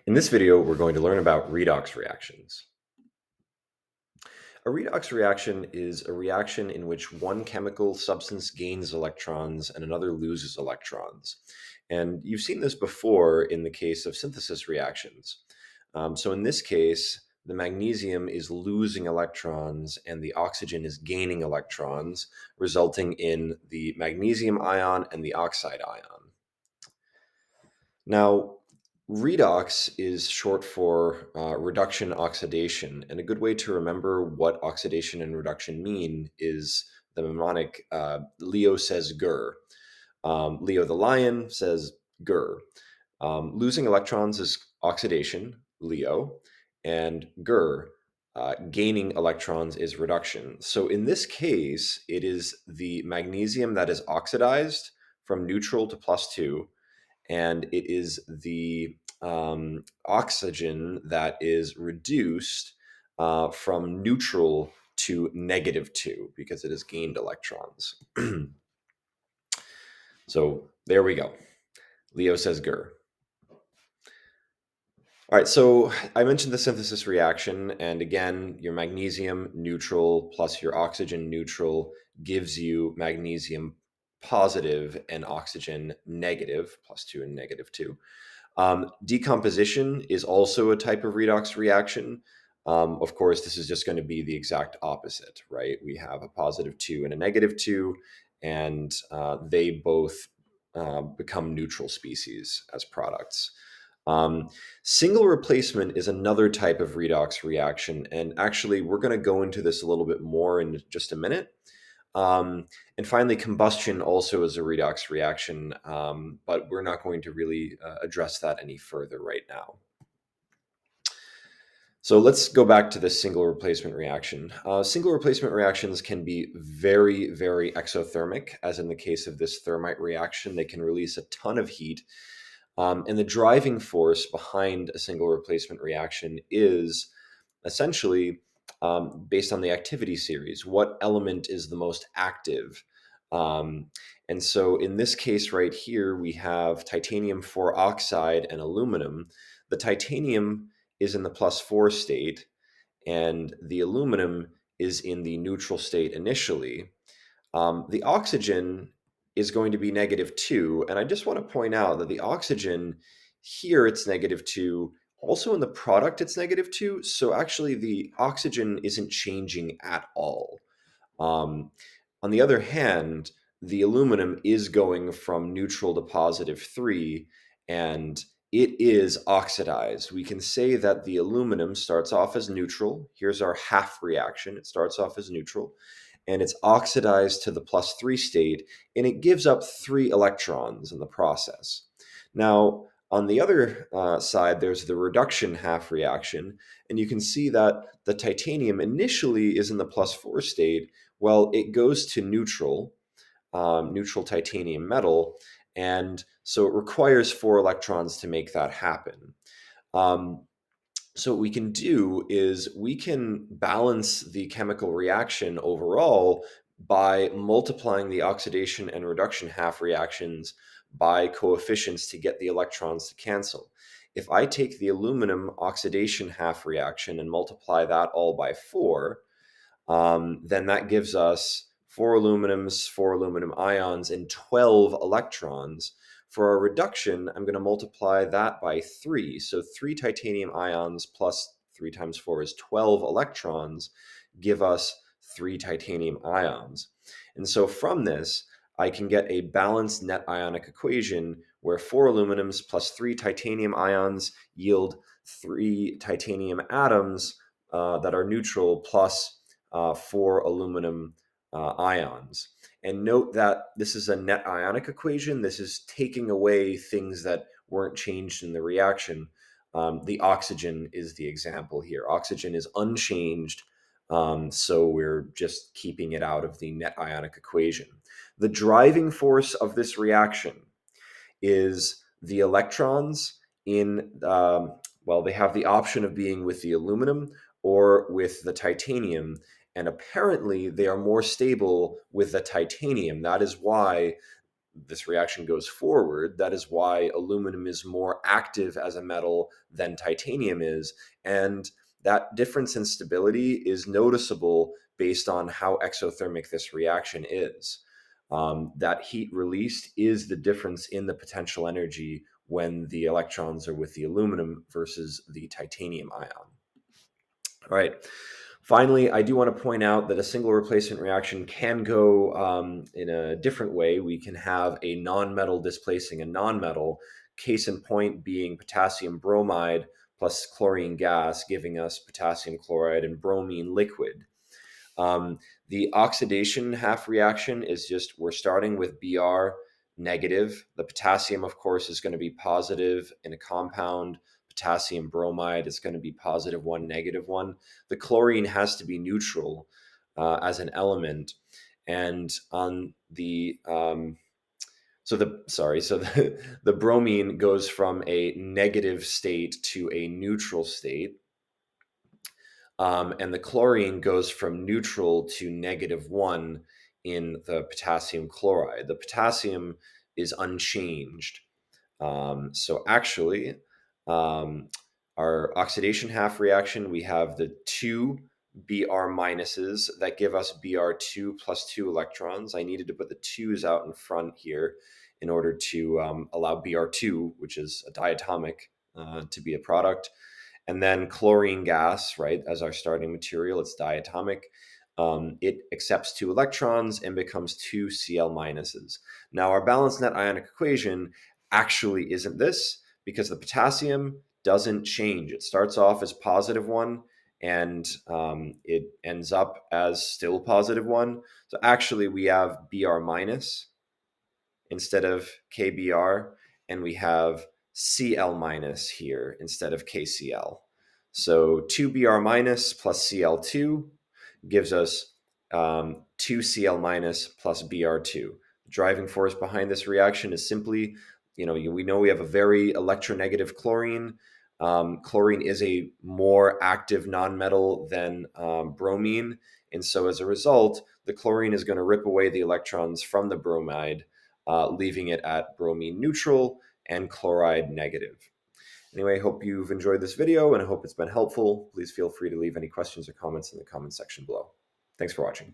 In this video, we're going to learn about redox reactions. A redox reaction is a reaction in which one chemical substance gains electrons and another loses electrons. And you've seen this before in the case of synthesis reactions. So in this case, the magnesium is losing electrons and the oxygen is gaining electrons, resulting in the magnesium ion and the oxide ion. Now, redox is short for reduction oxidation, and a good way to remember what oxidation and reduction mean is the mnemonic Leo says grr. Leo the lion says grr. Losing electrons is oxidation, Leo, and grr, gaining electrons is reduction. So in this case, it is the magnesium that is oxidized from neutral to +2, and it is the oxygen that is reduced from neutral to -2 because it has gained electrons. So there we go. Leo says grr. All right, so I mentioned the synthesis reaction, and again, your magnesium neutral plus your oxygen neutral gives you magnesium positive and oxygen negative, +2 and -2. Decomposition is also a type of redox reaction. Of course, this is just going to be the exact opposite, right? We have a +2 and a -2, and they both become neutral species as products. Single replacement is another type of redox reaction, and actually, we're going to go into this a little bit more in just a minute. And finally, combustion also is a redox reaction, but we're not going to really address that any further right now. So let's go back to this single replacement reaction. Single replacement reactions can be very, very exothermic, as in the case of this thermite reaction. They can release a ton of heat. And the driving force behind a single replacement reaction is essentially based on the activity series. What element is the most active? And so in this case right here, we have titanium 4 oxide and aluminum. The titanium is in the +4 state, and the aluminum is in the neutral state initially. The oxygen is going to be -2, and I just want to point out that the oxygen here, it's -2. Also in the product, it's -2. So actually, the oxygen isn't changing at all. Um, on the other hand, the aluminum is going from neutral to +3, and it is oxidized. We can say that the aluminum starts off as neutral. Here's our half reaction. It starts off as neutral, and it's oxidized to the +3 state, and it gives up 3 electrons in the process. Now, on the other side, there's the reduction half reaction, and you can see that the titanium initially is in the +4 state. Well, it goes to neutral, neutral titanium metal, and so it requires 4 electrons to make that happen. So what we can do is we can balance the chemical reaction overall by multiplying the oxidation and reduction half reactions by coefficients to get the electrons to cancel. If I take the aluminum oxidation half reaction and multiply that all by 4, then that gives us 4 aluminums, 4 aluminum ions, and 12 electrons. For our reduction, I'm going to multiply that by 3. So 3 titanium ions plus 3 times 4 is 12 electrons, give us 3 titanium ions. And so from this, I can get a balanced net ionic equation where 4 aluminums plus 3 titanium ions yield 3 titanium atoms that are neutral plus 4 aluminum ions. And note that this is a net ionic equation. This is taking away things that weren't changed in the reaction. The oxygen is the example here. Oxygen is unchanged, so we're just keeping it out of the net ionic equation. The driving force of this reaction is the electrons in, well, they have the option of being with the aluminum or with the titanium, and apparently they are more stable with the titanium. That is why this reaction goes forward. That is why aluminum is more active as a metal than titanium is. And that difference in stability is noticeable based on how exothermic this reaction is. That heat released is the difference in the potential energy when the electrons are with the aluminum versus the titanium ion. All right. Finally, I do want to point out that a single replacement reaction can go in a different way. We can have a non-metal displacing a non-metal, case in point being potassium bromide plus chlorine gas, giving us potassium chloride and bromine liquid. The oxidation half reaction is just, we're starting with Br negative. The potassium, of course, is going to be positive in a compound. Potassium bromide is going to be +1, -1. The chlorine has to be neutral as an element. And on the the bromine goes from a negative state to a neutral state. And the chlorine goes from neutral to -1 in the potassium chloride. The potassium is unchanged. So actually, um, our oxidation half reaction, we have the two Br minuses that give us Br2 plus 2 electrons. I needed to put the 2's out in front here in order to allow Br2, which is a diatomic, to be a product. And then chlorine gas, right, as our starting material, it's diatomic. It accepts 2 electrons and becomes 2 Cl minuses. Now, our balanced net ionic equation actually isn't this, because the potassium doesn't change. It starts off as +1 and it ends up as still +1. So actually we have Br minus instead of KBr, and we have Cl minus here instead of KCl. So 2Br minus plus Cl2 gives us 2Cl minus plus Br2. The driving force behind this reaction is simply, we know we have a very electronegative chlorine. Chlorine is a more active nonmetal than bromine. And so as a result, the chlorine is going to rip away the electrons from the bromide, leaving it at bromine neutral and chloride negative. Anyway, I hope you've enjoyed this video and I hope it's been helpful. Please feel free to leave any questions or comments in the comment section below. Thanks for watching.